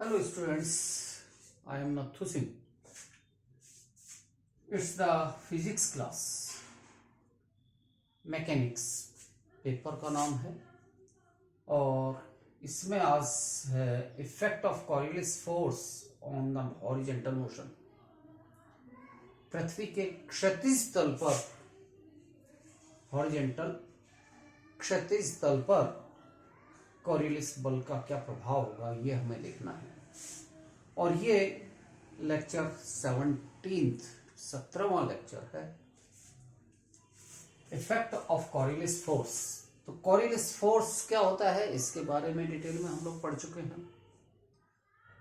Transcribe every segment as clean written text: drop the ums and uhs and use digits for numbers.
Hello students, I am Nathu Singh. It's the physics class. Mechanics paper का नाम है और इसमें आज है effect of Coriolis force on the horizontal motion. पृथ्वी के क्षैतिज तल पर हॉरिजॉन्टल क्षैतिज तल पर कॉरियोलिस बल का क्या प्रभाव होगा ये हमें देखना है। और ये लेक्चर 17वां लेक्चर है, इफेक्ट ऑफ कॉरियोलिस फोर्स। तो कॉरियोलिस फोर्स क्या होता है इसके बारे में डिटेल में हम लोग पढ़ चुके हैं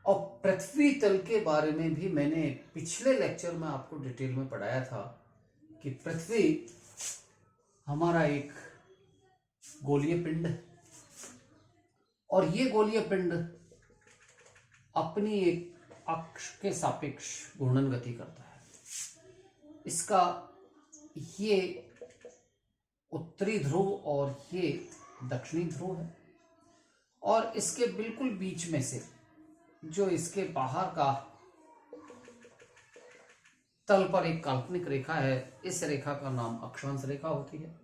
और पृथ्वी तल के बारे में भी मैंने पिछले लेक्चर में आपको डिटेल में पढ़ाया था कि पृथ्वी हमारा एक गोलीय पिंड है और ये गोलीय पिंड अपनी एक अक्ष के सापेक्ष घूर्णन गति करता है। इसका ये उत्तरी ध्रुव और ये दक्षिणी ध्रुव है और इसके बिल्कुल बीच में से जो इसके बाहर का तल पर एक काल्पनिक रेखा है, इस रेखा का नाम अक्षांश रेखा होती है।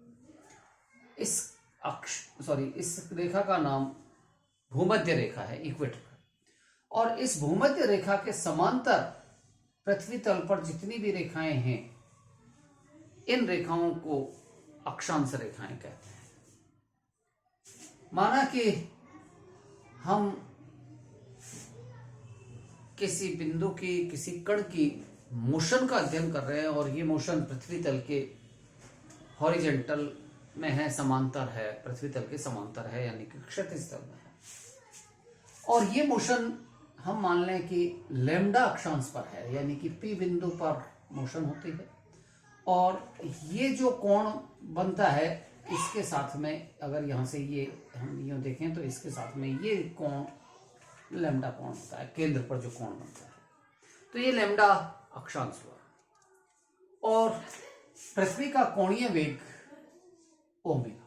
इस रेखा का नाम भूमध्य रेखा है, इक्वेटर। और इस भूमध्य रेखा के समांतर पृथ्वी तल पर जितनी भी रेखाएं हैं, इन रेखाओं को अक्षांश रेखाएं कहते हैं। माना कि हम किसी बिंदु की, किसी कण की मोशन का अध्ययन कर रहे हैं और ये मोशन पृथ्वी तल के हॉरिजॉन्टल में है, समांतर है, पृथ्वी तल के समांतर है, यानी कि क्षैतिज तल में है। और ये मोशन हम मान लें कि लैम्डा अक्षांश पर है, यानी कि पी बिंदु पर मोशन होती है। और ये जो कोण बनता है इसके साथ में, अगर यहाँ से ये हम यूँ देखें तो इसके साथ में ये कोण लैम्डा कोण होता है, केंद्र पर जो कोण बनता है, तो ये लैम्डा अक्षांश हुआ। और पृथ्वी का कोणीय वेग ओमेगा।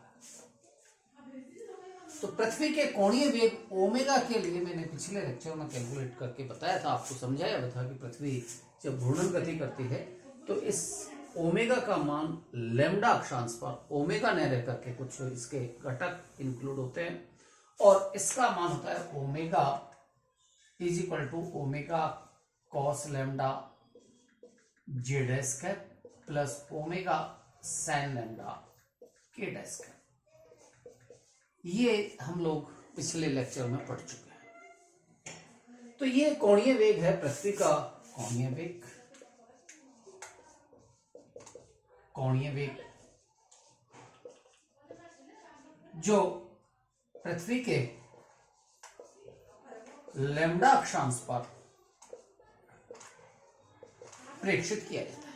तो पृथ्वी के कोणीय वेग ओमेगा के लिए मैंने पिछले लेक्चर में कैलकुलेट करके बताया था, आपको समझाया था कि पृथ्वी जब घूर्णन गति करती है तो इस ओमेगा का मान लैम्डा अक्षांश पर ओमेगा न रह करके कुछ इसके घटक इंक्लूड होते हैं और इसका मान होता है omega is equal to omega cos lambda j dash cap plus omega sine lambda k dash cap. ये हम लोग पिछले लेक्चर में पढ़ चुके हैं। तो ये कोणीय वेग है, पृथ्वी का कोणीय वेग। कोणीय वेग जो पृथ्वी के लैम्डा अक्षांश पर प्रेक्षित किया जाता है।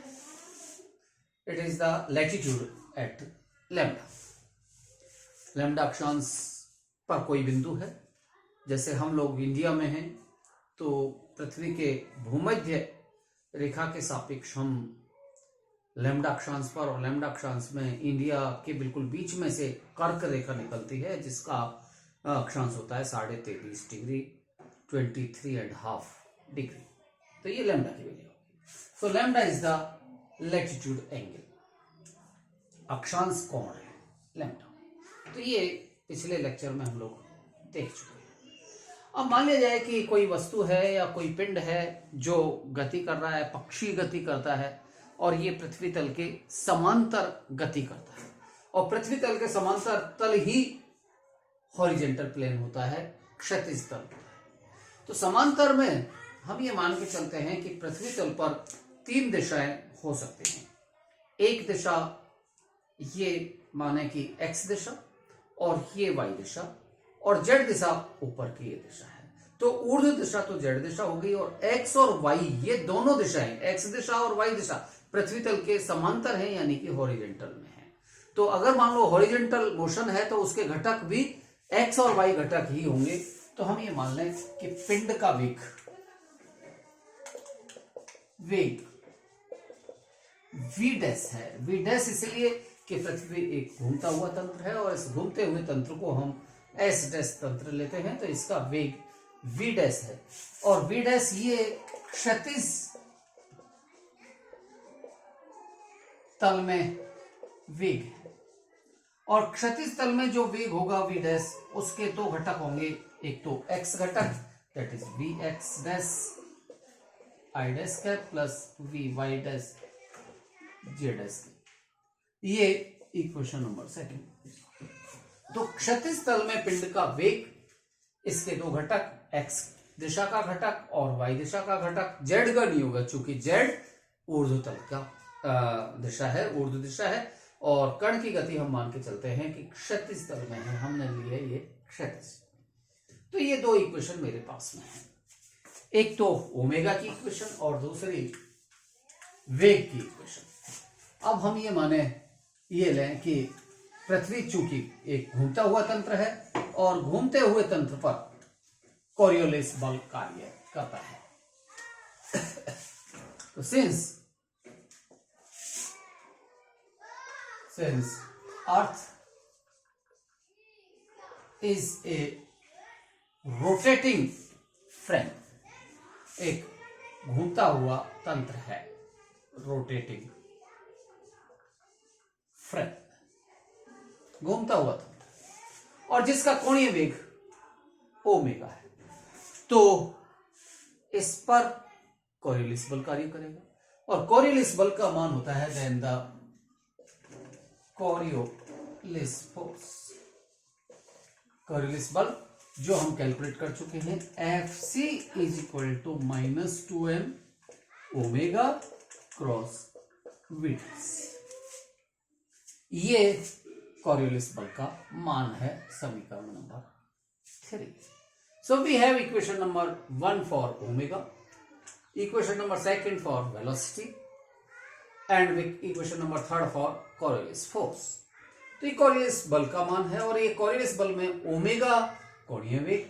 It is the latitude at lambda. Lambda अक्षांश पर कोई बिंदु है, जैसे हम लोग इंडिया में हैं तो पृथ्वी के भूमध्य रेखा के सापेक्ष हम लैम्डा अक्षांश पर, और लैम्डा अक्षांश में इंडिया के बिल्कुल बीच में से कर्क रेखा निकलती है जिसका अक्षांश होता है 23.5 डिग्री, 23.5 डिग्री। तो ये लैम्डा की वैल्यू होगी। सो lambda is the latitude angle, अक्षांश कोण है लैम्डा। तो ये पिछले लेक्चर में हम लोग देख चुके हैं। अब मान लिया जाए कि कोई वस्तु है या कोई पिंड है जो गति कर रहा है, पक्षी गति करता है और ये पृथ्वी तल के समांतर गति करता है और पृथ्वी तल के समांतर तल ही हॉरिजॉन्टल प्लेन होता है, क्षैतिज तल होता है। तो समांतर में हम ये मान के चलते हैं कि पृथ्वी तल पर 3 दिशाएं हो सकती हैं। एक दिशा ये माने कि एक्स दिशा और ये वाई दिशा, और जेड दिशा ऊपर की ये दिशा है। तो ऊर्ध्व दिशा तो जेड दिशा हो गई और एक्स और वाई ये दोनों दिशाएं, एक्स दिशा और वाई दिशा पृथ्वी तल के समांतर है, यानी कि हॉरिजॉन्टल में है। तो अगर मान लो हॉरिजॉन्टल मोशन है तो उसके घटक भी एक्स और वाई घटक ही होंगे। तो हम ये मान लें कि पिंड का वेग वी डैश है। वी डैश इसलिए कि पृथ्वी एक घूमता हुआ तंत्र है और इस घूमते हुए तंत्र को हम एस डैश तंत्र लेते हैं, तो इसका वेग v डैश है और v डैश ये क्षैतिज तल में वेग है और क्षैतिज तल में जो वेग होगा v डैश उसके दो घटक होंगे, एक तो x घटक that is v x dash i dash cap plus v y dash j dash. ये इक्वेशन नंबर सेकंड। तो क्षैतिज तल में पिंड का वेग, इसके दो घटक x दिशा का घटक और y दिशा का घटक, z का नहीं होगा चूंकि z ऊर्ध्वतल का दिशा है, ऊर्ध्व दिशा है और कण की गति हम मान के चलते हैं कि क्षैतिज तल में है, हमने लिए ये क्षैतिज। तो ये दो इक्वेशन मेरे पास में है, एक तो ओमेगा की इक्वेशन और दूसरी वेग की इक्वेशन। अब हम ये माने ये लें कि पृथ्वी चूंकि एक घूमता हुआ तंत्र है और घूमते हुए तंत्र पर कोरियोलिस बल कार्य करता है। तो since earth is a rotating frame, एक घूमता हुआ तंत्र है, रोटेटिंग फ्रेम, घूमता हुआ तंत्र और जिसका कोणीय वेग ओमेगा है, तो इस पर कोरियोलिस बल कार्य करेगा और कोरियोलिस बल का मान होता है then the Coriolis force. Coriolis बल जो हम कैलकुलेट कर चुके हैं, Fc is equal to -2m omega cross v। ये कोरियोलिस बल का मान है समीकरण number 3। So we have equation number 1 for omega, equation number 2 for velocity and equation number 3 for Coriolis force. तो ये कोरियोलिस बल का मान है और ये कोरियोलिस बल में ओमेगा कोणीय वेग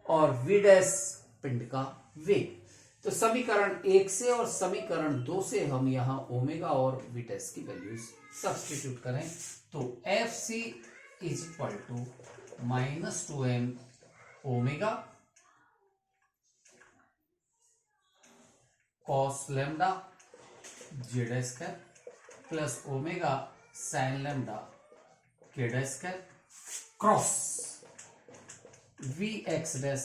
और v डैश पिंड का वेग। तो समीकरण 1 से और समीकरण 2 से हम यहां ओमेगा और v डैश की वैल्यूज सब्स्टिट्यूट करें तो Fc is equal to -2m omega cos lambda j dash cap plus omega sine lambda k dash cap cross Vx dash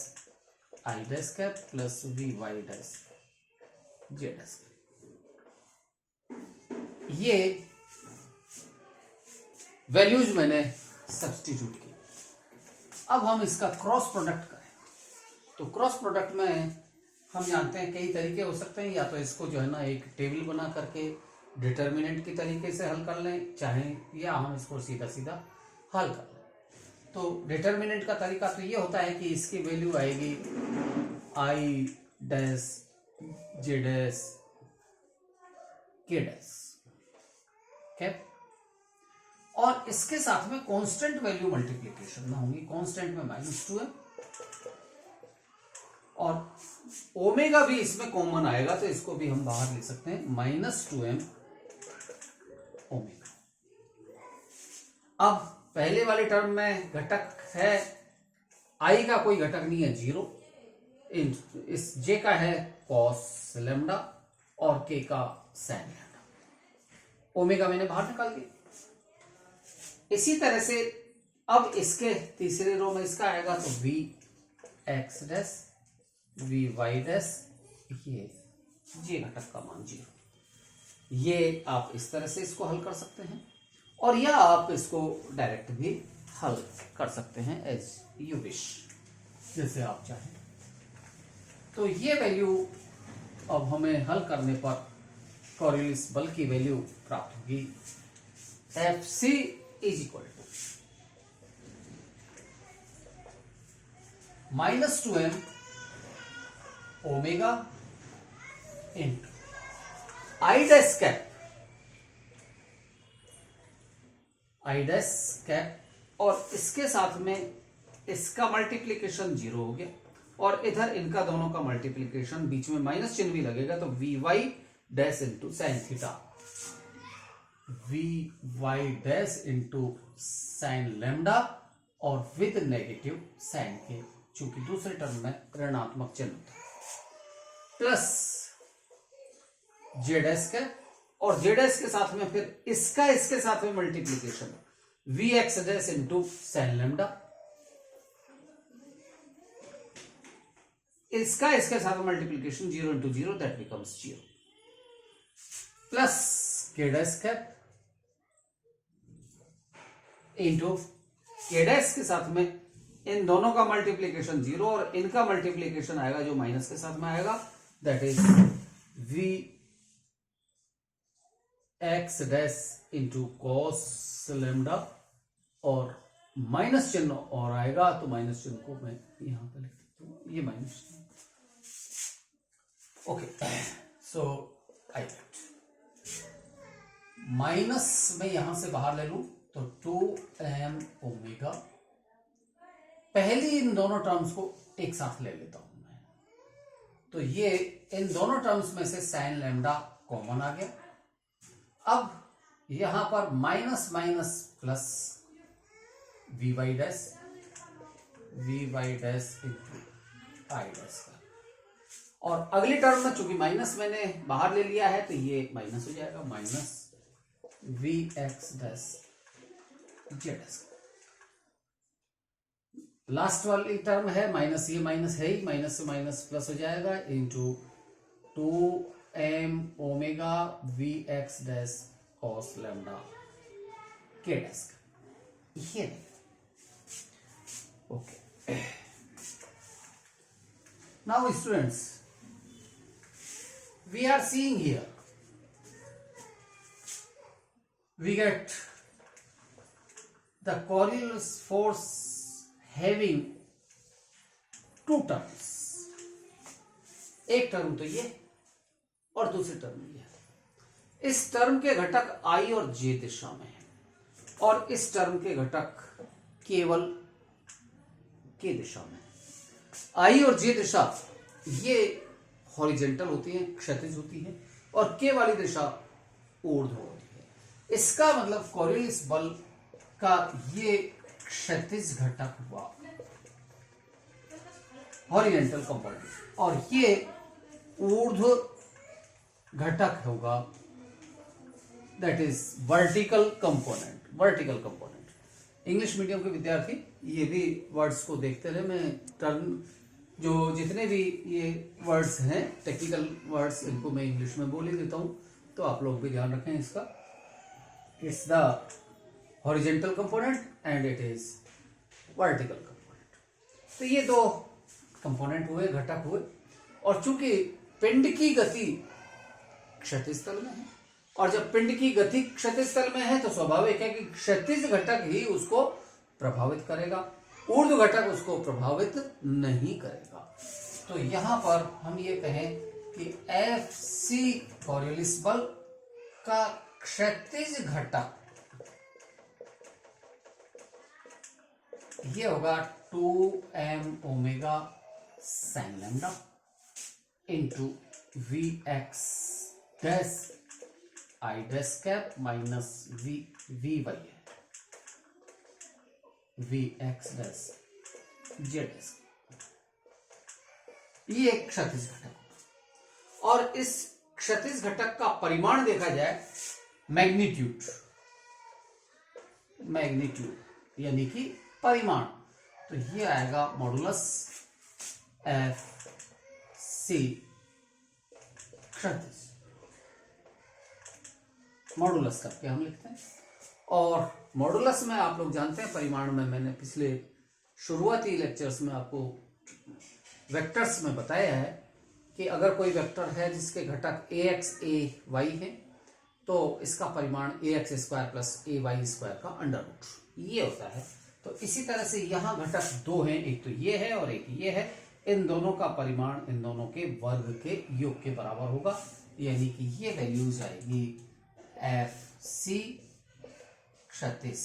i dash cap plus Vy dash j dash cap. ये values मैंने substitute की। अब हम इसका cross product करें तो cross product में हम जानते हैं कई तरीके हो सकते हैं, या तो इसको जो है ना एक टेबल बना करके डिटर्मिनेंट की तरीके से हल कर लें, चाहे या हम इसको सीधा सीधा हल कर लें। तो डिटर्मिनेंट का तरीका तो ये होता है कि इसकी वैल्यू आएगी i dash j dash k dash cap और इसके साथ में कांस्टेंट वैल्यू मल्टीप्लिकेशन में होंगी, कांस्टेंट में -2m और ओमेगा भी इसमें कॉमन आएगा तो इसको भी हम बाहर लिख सकते हैं -2m ओमेगा। अब पहले वाले टर्म में घटक है i का कोई घटक नहीं है 0, इस j का है cos लैम्डा और k का sin लैम्डा, ओमेगा मैंने बाहर निकाल दिया। इसी तरह से अब इसके तीसरे रो में इसका आएगा तो Vx डैश Vy डैश, ये j घटक का मान 0। ये आप इस तरह से इसको हल कर सकते हैं और या आप इसको डायरेक्ट भी हल कर सकते हैं एज यू विश, जैसे आप चाहें। तो ये वैल्यू अब हमें हल करने पर कोरियोलिस बल की वैल्यू प्राप्त होगी Fc is equal to -2m omega into i dash cap और इसके साथ में इसका मल्टीप्लीकेशन 0 हो गया और इधर इनका दोनों का मल्टीप्लीकेशन, बीच में माइनस चिन्ह भी लगेगा तो Vy dash into sine theta, Vy dash into sine lambda और विद नेगेटिव साइन के क्योंकि दूसरे टर्म में ऋणात्मक चिन्ह होता है, प्लस जेड एस का, और जेड एस के साथ में फिर इसका इसके साथ में multiplication v x dash into sine lambda, इसका इसके साथ multiplication 0 into 0 that becomes 0, plus k dash cap into k dash के साथ में इन दोनों का मल्टीप्लीकेशन 0 और इनका मल्टीप्लीकेशन आएगा जो माइनस के साथ में आएगा, that is v x dash into cos lambda, और माइनस चिन्ह और आएगा तो माइनस चिन्ह को मैं यहां पर लिख देता हूं, ये माइनस चिन्ह। ओके, सो आई माइनस में यहां से बाहर ले लूं तो 2m ओमेगा, पहली इन दोनों टर्म्स को एक साथ ले लेता हूं मैं, तो ये इन दोनों टर्म्स में से साइन लैम्डा कॉमन आ गया। अब यहां पर minus minus plus v y dash into i dash का, और अगली टर्म में चूंकि माइनस मैंने बाहर ले लिया है तो ये माइनस हो जाएगा, minus v x dash z s. Last वाली टर्म है माइनस, ये माइनस है ही, माइनस से माइनस प्लस हो जाएगा into 2m omega v x dash cos lambda k dash का, ये okay. Now students, we are seeing here, we get the Coriolis force having two terms, एक टर्म तो ये और दूसरी टर्म ये। इस टर्म के घटक आई और जे दिशा में है और इस टर्म के घटक केवल के दिशा में। आई और जे दिशा ये हॉरिजेंटल होती है, क्षैतिज होती है, और के वाली दिशा ऊर्ध्व होती है। इसका मतलब कोरियोलिस बल का ये क्षैतिज घटक हुआ हॉरिजेंटल कंपोनेंट, और ये ऊर्ध्व घटक होगा that is vertical component. English medium के विद्यार्थी ये भी वर्ड्स को देखते रहे, मैं टर्म जो जितने भी ये वर्ड्स हैं टेक्निकल वर्ड्स इनको मैं इंग्लिश में बोल ही देता हूं, तो आप लोग भी ध्यान रखें इसका। It's the horizontal component and it is vertical component. तो ये दो कंपोनेंट हुए, घटक हुए, और चूंकि पिंड की गति क्षैतिज तल में है, और जब पिंड की गति क्षैतिज तल में है तो स्वाभाविक है कि क्षैतिज घटक ही उसको प्रभावित करेगा, ऊर्ध्व घटक उसको प्रभावित नहीं करेगा। तो यहां पर हम ये कहें कि एफ सी कोरियोलिस बल का क्षैतिज घटक ये होगा 2m omega sine lambda into V x dash I dash cap minus V Y है V x dash Z dash. ये एक क्षैतिज घटक, और इस क्षैतिज घटक का परिमाण देखा जाए मैग्नीट्यूड यानी कि परिमाण, तो ये आएगा मॉडुलस एफ सी क्षैतिज, मॉडुलस करके हम लिखते हैं। और मॉडुलस में आप लोग जानते हैं, परिमाण में मैंने पिछले शुरुआती लेक्चर्स में आपको वेक्टर्स में बताया है कि अगर कोई वेक्टर है जिसके घटक ए एक्स ए वाई है तो इसका परिमाण ए एक्स स्क्वायर प्लस ए वाई स्क्वायर का अंडर रूट ये होता है। तो इसी तरह से यहाँ घटक दो हैं, एक तो ये है और एक ये है, इन दोनों का परिमाण इन दोनों के वर्ग के योग के बराबर होगा, यानी कि ये वैल्यूज आएगी एफ सी क्षैतिज,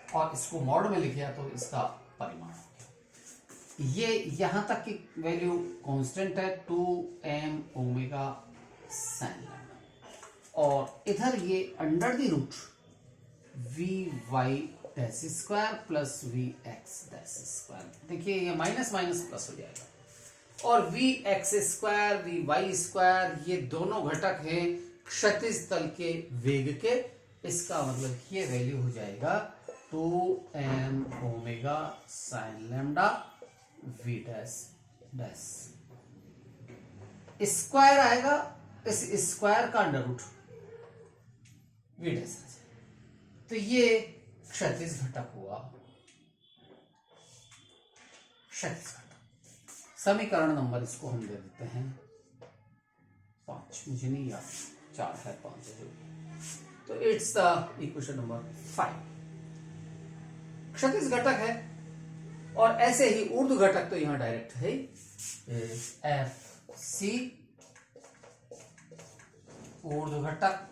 और इसको मॉड में लिखा तो इसका परिमाण हो गया। ये यहां तक की वैल्यू कांस्टेंट है 2m ओमेगा साइन लैम्डा, और इधर ये under the root v y dash square plus v x dash square. देखिए ये माइनस माइनस प्लस हो जाएगा, और v x square v y square ये दोनों घटक हैं क्षैतिज तल के वेग के। इसका मतलब ये वैल्यू हो जाएगा 2m omega sine lambda v dash dash. Square आएगा, इस स्क्वायर का अंडर रूट वी डैश। तो ये क्षैतिज घटक हुआ, क्षैतिज घटक। समीकरण नंबर इसको हम दे देते हैं 5, मुझे नहीं याद 4 है 5 है जो। तो इट्स द इक्वेशन नंबर 5। क्षैतिज घटक है, और ऐसे ही ऊर्ध्व घटक तो यहां डायरेक्ट है एफ सी ऊर्ध्व घटक,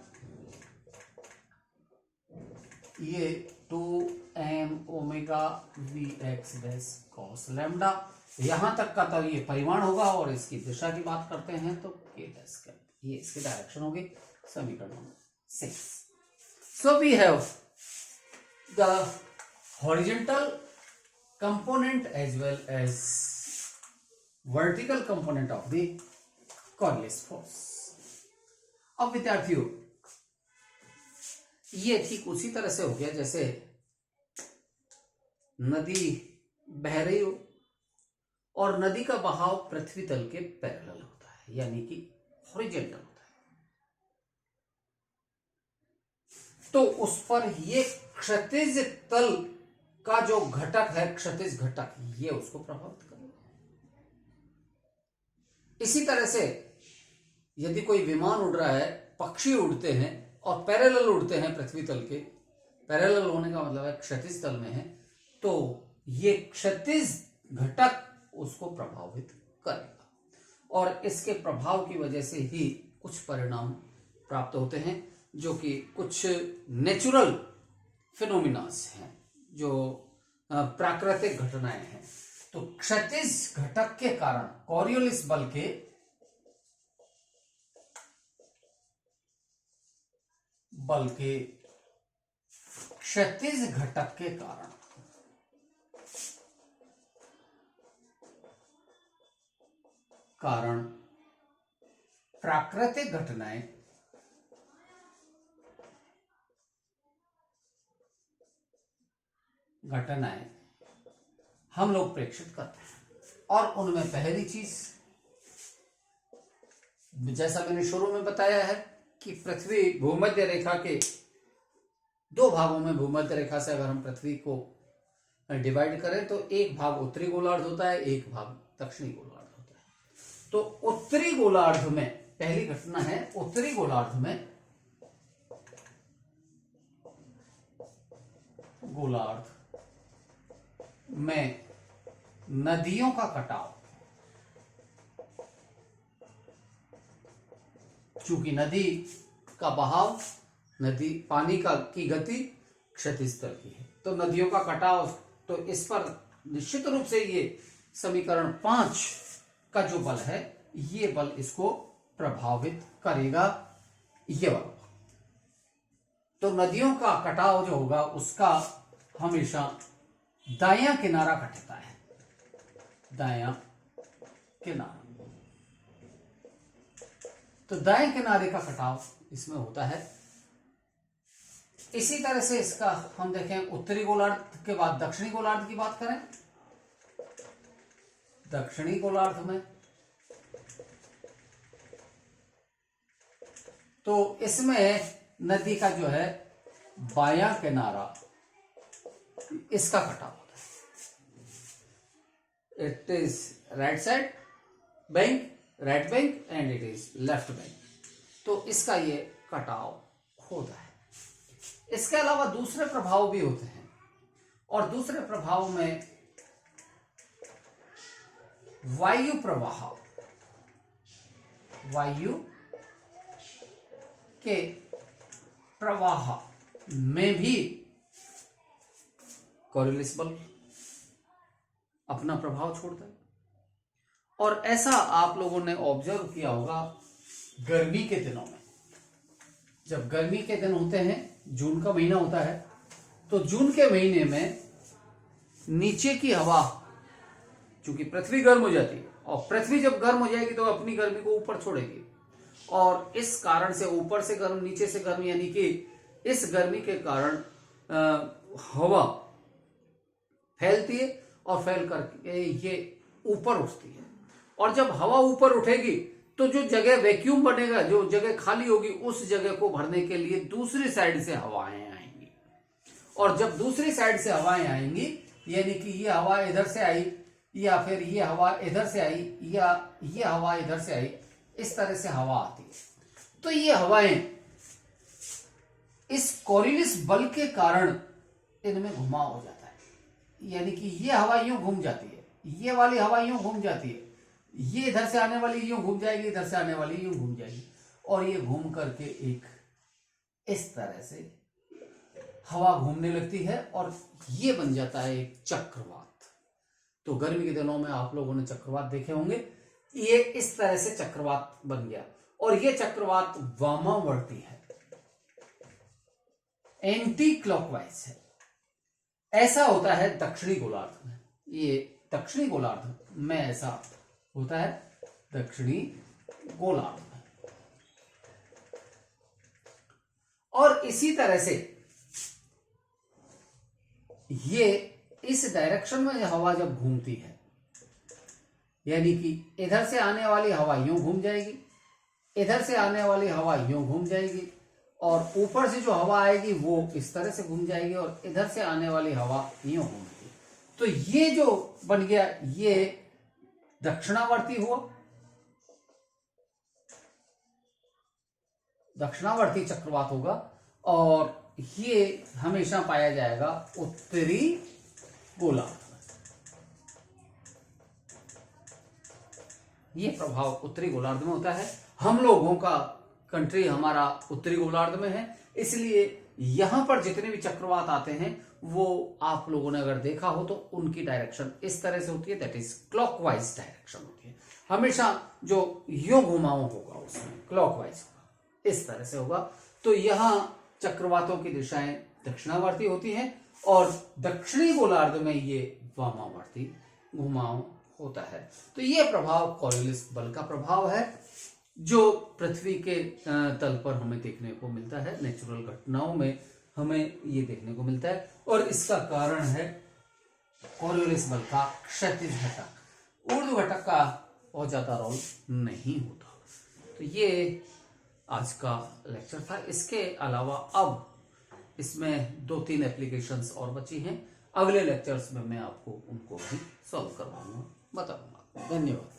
ये 2m omega v x dash cos lambda. यहां तक का तो ये परिमाण होगा, और इसकी दिशा की बात करते हैं तो के डैश का ये इसकी डायरेक्शन होगी। समीकरण number 6। So we have the horizontal component as well as vertical component of the Coriolis force. अब विद्यार्थियों, ये ठीक उसी तरह से हो गया जैसे नदी बह रही हो और नदी का बहाव पृथ्वी तल के पैरेलल होता है, यानी कि हॉरिजॉन्टल होता है। तो उस पर ये क्षैतिज तल का जो घटक है, क्षैतिज घटक, ये उसको प्रभावित करेगा। इसी तरह से यदि कोई विमान उड़ रहा है, पक्षी उड़ते हैं और पैरेलल उड़ते हैं पृथ्वी तल के, पैरेलल होने का मतलब है क्षैतिज तल में है, तो ये क्षैतिज घटक उसको प्रभावित करेगा, और इसके प्रभाव की वजह से ही कुछ परिणाम प्राप्त होते हैं, जो कि कुछ नेचुरल फिनोमिनास हैं, जो प्राकृतिक घटनाएं हैं। तो क्षैतिज घटक के कारण, कॉरियोलिस बल के क्षैतिज घटक के कारण प्राकृतिक घटनाएं हम लोग प्रेक्षित करते हैं। और उनमें पहली चीज, जैसा मैंने शुरू में बताया है कि पृथ्वी भूमध्य रेखा के 2 भागों में, भूमध्य रेखा से अगर हम पृथ्वी को डिवाइड करें तो एक भाग उत्तरी गोलार्ध होता है, एक भाग दक्षिणी गोलार्ध होता है। तो उत्तरी गोलार्ध में पहली घटना है, उत्तरी गोलार्ध में नदियों का कटाव। चूंकि नदी का बहाव, नदी पानी की गति क्षैतिज तल की है, तो नदियों का कटाव, तो इस पर निश्चित रूप से ये समीकरण 5 का जो बल है, ये बल इसको प्रभावित करेगा, ये बल। तो नदियों का कटाव जो होगा उसका हमेशा दायां किनारा कटता है, दायां किनारा। तो दाएं किनारे का कटाव इसमें होता है। इसी तरह से इसका हम देखें, उत्तरी गोलार्ध के बाद दक्षिणी गोलार्ध की बात करें, दक्षिणी गोलार्ध में तो इसमें नदी का जो है बायां किनारा, इसका कटाव होता है। It is right side bank, right bank, and it is left bank. तो इसका ये कटाव होता है। इसके अलावा दूसरे प्रभाव भी होते हैं, और दूसरे प्रभाव में वायु प्रवाह, वायु के प्रवाह में भी कॉरियोलिस बल अपना प्रभाव छोड़ता है। और ऐसा आप लोगों ने ऑब्जर्व किया होगा गर्मी के दिनों में। जब गर्मी के दिन होते हैं, जून का महीना होता है, तो जून के महीने में नीचे की हवा, चूंकि पृथ्वी गर्म हो जाती है और पृथ्वी जब गर्म हो जाएगी तो अपनी गर्मी को ऊपर छोड़ेगी, और इस कारण से ऊपर से गर्म नीचे से गर्म, यानी कि इस गर्मी के कारण हवा फैलती है और फैल करके ये ऊपर उठती है। और जब हवा ऊपर उठेगी तो जो जगह वैक्यूम बनेगा, जो जगह खाली होगी, उस जगह को भरने के लिए दूसरी साइड से हवाएं आएंगी। और जब दूसरी साइड से हवाएं आएंगी, यानी कि ये हवा इधर से आई या फिर ये हवा इधर से आई या ये हवा इधर से आई, इस तरह से हवा आती है। तो ये हवाएं इस कोरियलिस बल के कारण इनमें घुमाव हो जाता है, यानी कि ये हवा यूं घूम जाती है, ये वाली हवा यूं घूम जाती है, ये इधर से आने वाली यूं घूम जाएगी, इधर से आने वाली यूं घूम जाएगी, और ये घूम करके एक इस तरह से हवा घूमने लगती है और ये बन जाता है एक चक्रवात। तो गर्मी के दिनों में आप लोगों ने चक्रवात देखे होंगे, ये इस तरह से चक्रवात बन गया, और ये चक्रवात वामावर्ती है, एंटी क्लॉकवाइज है। ऐसा होता है दक्षिणी गोलार्ध में, ये दक्षिणी गोलार्ध में ऐसा होता है, दक्षिणी गोलार्ध में। और इसी तरह से ये इस डायरेक्शन में हवा जब घूमती है, यानी कि इधर से आने वाली हवा यूं घूम जाएगी, इधर से आने वाली हवा यूं घूम जाएगी, और ऊपर से जो हवा आएगी वो इस तरह से घूम जाएगी, और इधर से आने वाली हवा यूं घूमेगी। तो ये जो बन गया, ये दक्षिणावर्ती हुआ, दक्षिणावर्ती चक्रवात होगा, और ये हमेशा पाया जाएगा उत्तरी गोलार्ध में। ये प्रभाव उत्तरी गोलार्ध में होता है। हम लोगों का कंट्री हमारा उत्तरी गोलार्ध में है, इसलिए यहां पर जितने भी चक्रवात आते हैं वो आप लोगों ने अगर देखा हो तो उनकी डायरेक्शन इस तरह से होती है, दैट इज क्लॉकवाइज डायरेक्शन होती है। हमेशा जो यूं घुमाव होगा उसमें क्लॉकवाइज होगा, इस तरह से होगा। तो यहां चक्रवातों की दिशाएं दक्षिणावर्ती होती हैं, और दक्षिणी गोलार्ध में ये वामावर्ती घुमाव होता है। तो ये प्रभाव कोरियलिस बल का प्रभाव है, जो पृथ्वी के तल पर हमें देखने को मिलता है, नेचुरल घटनाओं में हमें ये देखने को मिलता है। और इसका कारण है कोरियलिस बल का क्षैतिज घटक, ऊर्ध्व घटक का बहुत ज्यादा रोल नहीं होता। तो ये आज का लेक्चर था। इसके अलावा अब इसमें 2-3 एप्लीकेशंस और बची हैं, अगले लेक्चर्स में मैं आपको उनको भी सॉल्व करवाऊंगा, बताऊंगा। धन्यवाद।